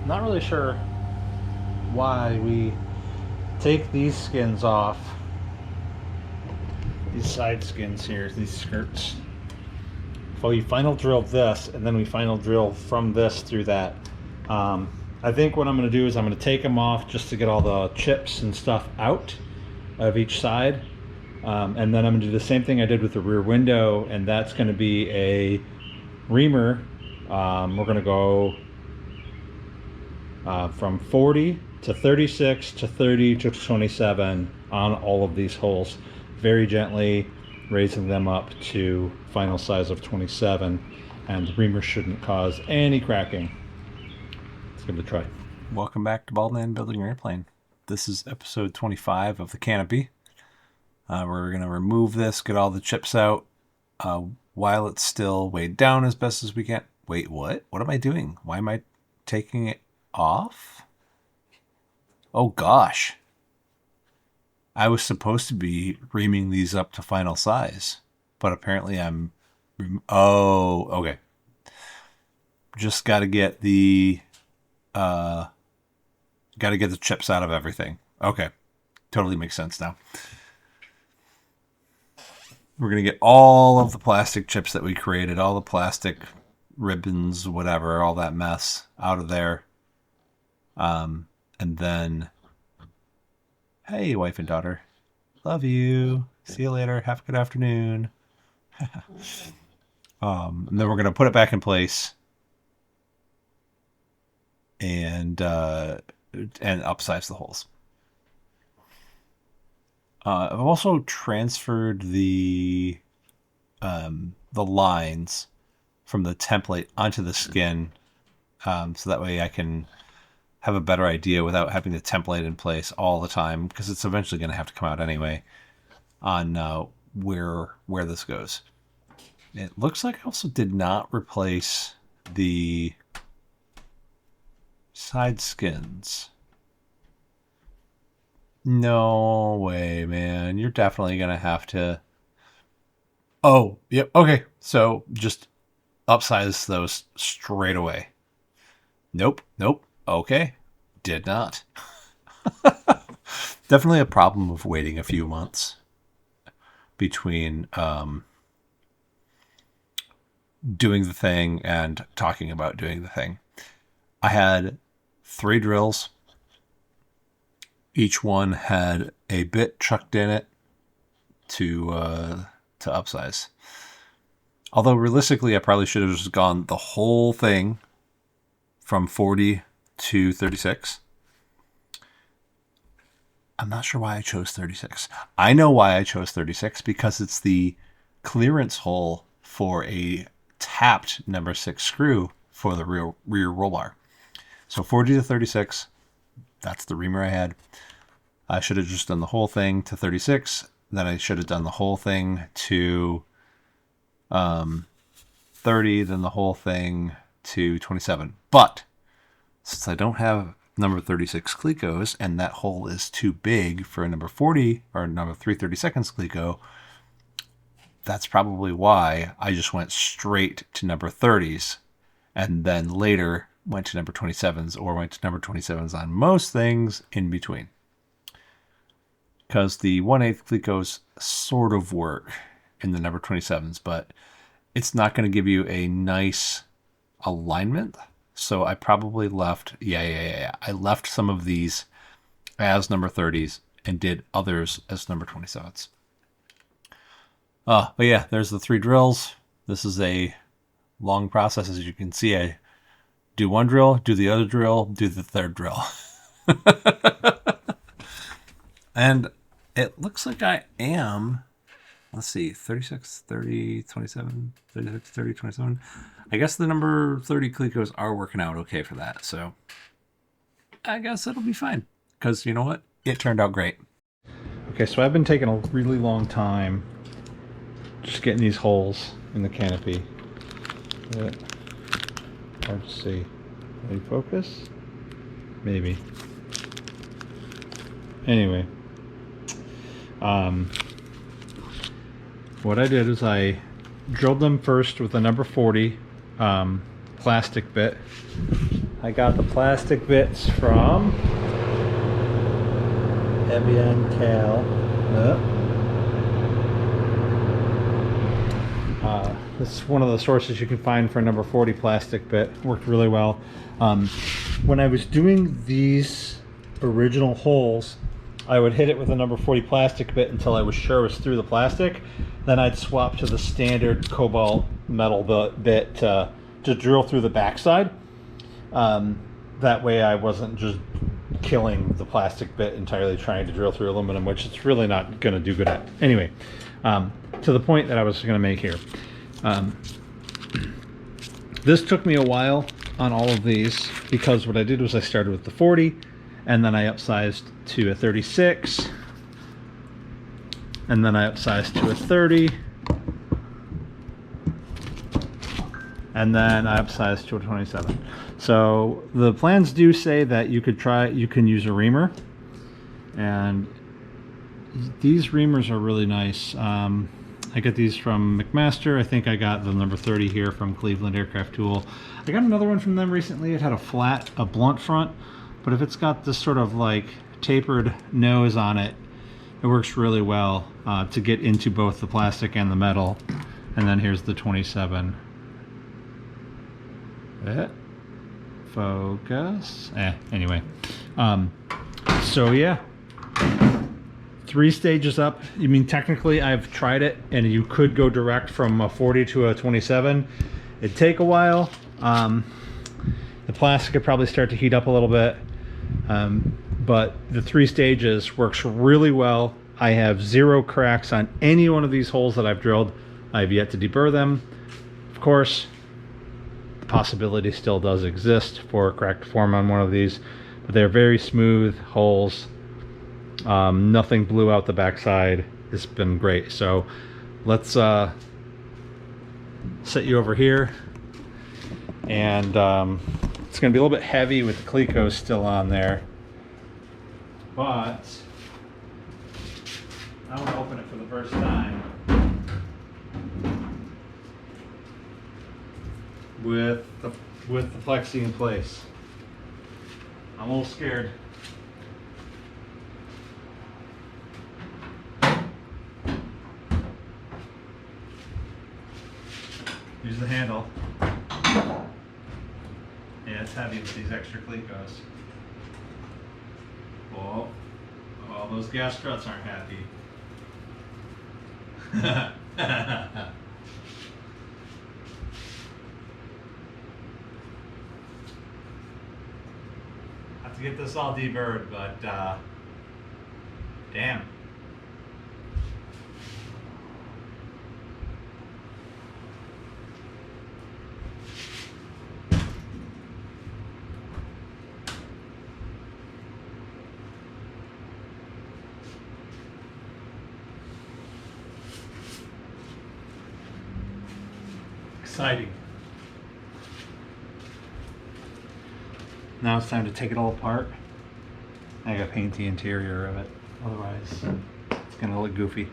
Not really sure why we take these skins off. These side skins here, these skirts. Well, we final drill this, and then we final drill from this through that. I think what I'm going to do is I'm going to take them off just to get all the chips and stuff out of each side. And then I'm going to do the same thing I did with the rear window, and that's going to be a reamer. We're going to go from 40 to 36 to 30 to 27 on all of these holes, very gently raising them up to final size of 27, and the reamer shouldn't cause any cracking. Let's give it a try. Welcome back to Baldman Building Your Airplane. This is episode 25 of the canopy. We're going to remove this, get all the chips out while it's still weighed down as best as we can. Wait, what? What am I doing? Why am I taking it off? Oh gosh. I was supposed to be reaming these up to final size, but apparently I'm... Oh, okay. Just got to get the... got to get the chips out of everything. Okay. Totally makes sense now. We're going to get all of the plastic chips that we created, all the plastic ribbons, whatever, all that mess out of there. And then... Hey, wife and daughter. Love you. See you later. Have a good afternoon. And then we're going to put it back in place and upsize the holes. I've also transferred the lines from the template onto the skin, so that way I can have a better idea without having the template in place all the time, because it's eventually going to have to come out anyway, on where this goes. It looks like I also did not replace the side skins. No way, man. You're definitely going to have to... Oh, yep, okay. So just upsize those straight away. Nope. Okay. Did not. Definitely a problem of waiting a few months between doing the thing and talking about doing the thing. I had 3 drills. Each one had a bit chucked in it to upsize. Although realistically, I probably should have just gone the whole thing from 40 to 36. I'm not sure why I chose 36. I know why I chose 36, because it's the clearance hole for a tapped number 6 screw for the rear roll bar. So 40 to 36, that's the reamer I had. I should have just done the whole thing to 36. Then I should have done the whole thing to 30, then the whole thing to 27. But since I don't have number 36 clecos, and that hole is too big for a number 40 or number 332nd cleco, that's probably why I just went straight to number 30s, and then later went to number 27s, or went to number 27s on most things in between. Because the 1/8 clecos sort of work in the number 27s, but it's not going to give you a nice alignment. So I probably left, I left some of these as number 30s and did others as number 27s. But yeah, there's the 3 drills. This is a long process. As you can see, I do one drill, do the other drill, do the third drill. And it looks like I am, let's see, 36, 30, 27, 36, 30, 27. I guess the number 30 clecos are working out okay for that. So I guess it'll be fine, because you know what? It turned out great. Okay, so I've been taking a really long time just getting these holes in the canopy. Hard to see. Any focus? Maybe. Anyway. What I did is I drilled them first with a number 40 plastic bit. I got the plastic bits from Evian Cal. This is one of the sources you can find for a number 40 plastic bit. Worked really well. When I was doing these original holes, I would hit it with a number 40 plastic bit until I was sure it was through the plastic. Then I'd swap to the standard cobalt metal bit to drill through the backside. That way I wasn't just killing the plastic bit entirely trying to drill through aluminum, which it's really not going to do good at. Anyway, to the point that I was going to make here. This took me a while on all of these because what I did was I started with the 40 and then I upsized to a 36 and then I upsized to a 30 and then I upsized to a 27. So the plans do say that you can use a reamer, and these reamers are really nice. I get these from McMaster. I think I got the number 30 here from Cleveland Aircraft Tool. I got another one from them recently. It had a blunt front, but if it's got this sort of like tapered nose on it, it works really well to get into both the plastic and the metal. And then here's the 27. Focus. Anyway. So yeah. 3 stages up. I mean, technically I've tried it and you could go direct from a 40 to a 27. It'd take a while. The plastic could probably start to heat up a little bit. But the 3 stages works really well. I have 0 cracks on any one of these holes that I've drilled. I've yet to deburr them. Of course, the possibility still does exist for a crack to form on one of these, but they're very smooth holes. Nothing blew out the backside. It's been great. So let's set you over here, and it's going to be a little bit heavy with the Clecos still on there, but I want to open it for the first time with the plexi in place. I'm a little scared. Use the handle. Yeah, it's heavy with these extra Clecos. Oh, those gas struts aren't happy. Have to get this all deburred, but damn. Exciting. Now it's time to take it all apart. I gotta paint the interior of it, otherwise it's gonna look goofy.